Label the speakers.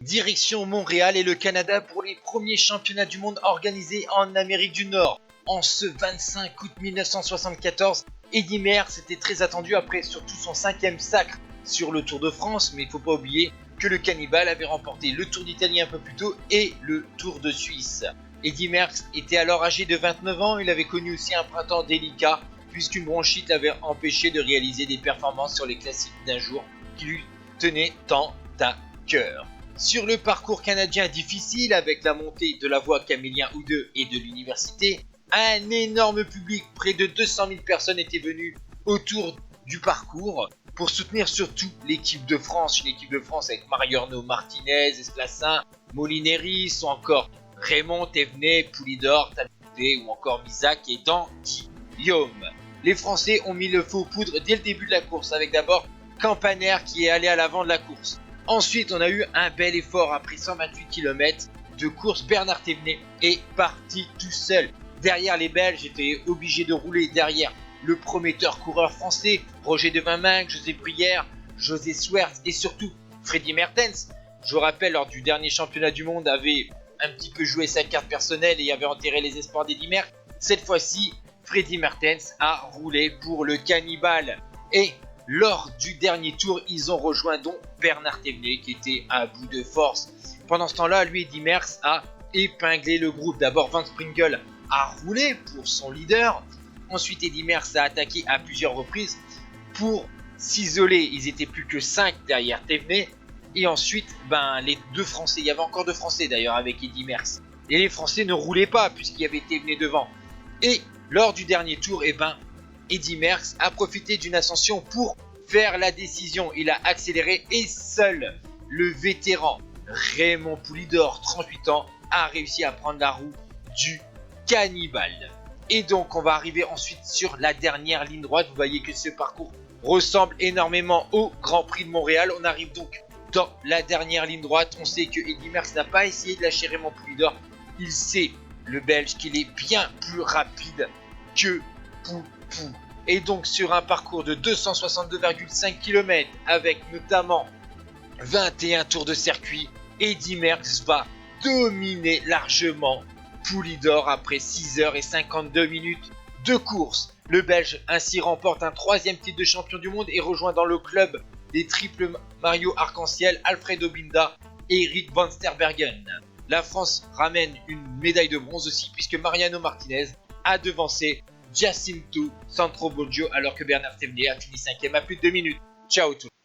Speaker 1: Direction Montréal et le Canada pour les premiers championnats du monde organisés en Amérique du Nord. En ce 25 août 1974, Eddy Merckx était très attendu après surtout son 5e sacre sur le Tour de France, mais il ne faut pas oublier que le Cannibal avait remporté le Tour d'Italie un peu plus tôt et le Tour de Suisse. Eddy Merckx était alors âgé de 29 ans, il avait connu aussi un printemps délicat puisqu'une bronchite l'avait empêché de réaliser des performances sur les classiques d'un jour qui lui tenaient tant à cœur. Sur le parcours canadien difficile avec la montée de la voie Camillien Oudeux et de l'université, un énorme public, près de 200 000 personnes étaient venues autour du parcours pour soutenir surtout l'équipe de France, une équipe de France avec Mariano Martinez, Esclassin, Molineri, ou encore Raymond, Thévenet, Poulidor, Tabuté ou encore Misac et Guillaume. Les Français ont mis le feu aux poudres dès le début de la course avec d'abord Campaner qui est allé à l'avant de la course. Ensuite, on a eu un bel effort après 128 km de course. Bernard Thévenet est parti tout seul. Derrière les Belges, étaient obligés de rouler derrière le prometteur coureur français, Roger Devinminck, José Bruyère, José Swerts et surtout Freddy Mertens. Je vous rappelle, lors du dernier championnat du monde, avait un petit peu joué sa carte personnelle et avait enterré les espoirs d'Eddy Merckx. Cette fois-ci, Freddy Mertens a roulé pour le Cannibal. Et lors du dernier tour, ils ont rejoint donc Bernard Thévenet qui était à bout de force. Pendant ce temps-là, lui, Eddy Merckx a épinglé le groupe. D'abord, Van Springel a roulé pour son leader. Ensuite, Eddy Merckx a attaqué à plusieurs reprises pour s'isoler. Ils étaient plus que 5 derrière Thévenet. Et ensuite, les deux Français, il y avait encore 2 Français d'ailleurs avec Eddy Merckx. Et les Français ne roulaient pas puisqu'il y avait Thévenet devant. Et lors du dernier tour, Eddy Merckx a profité d'une ascension pour faire la décision. Il a accéléré et seul le vétéran Raymond Poulidor, 38 ans, a réussi à prendre la roue du Cannibal. Et donc on va arriver ensuite sur la dernière ligne droite. Vous voyez que ce parcours ressemble énormément au Grand Prix de Montréal. On arrive donc dans la dernière ligne droite. On sait que Eddy Merckx n'a pas essayé de lâcher Raymond Poulidor. Il sait, le Belge, qu'il est bien plus rapide que Poupou. Et donc sur un parcours de 262,5 km avec notamment 21 tours de circuit, Eddy Merckx va dominer largement Poulidor après 6h52 minutes de course. Le Belge ainsi remporte un 3e titre de champion du monde et rejoint dans le club des triples Mario Arc-en-Ciel, Alfredo Binda et Eric Van Sterbergen. La France ramène une médaille de bronze aussi puisque Mariano Martinez a devancé Jacinto Santroboggio alors que Bernard Thévenet a fini 5e à plus de 2 minutes. Ciao tout le monde.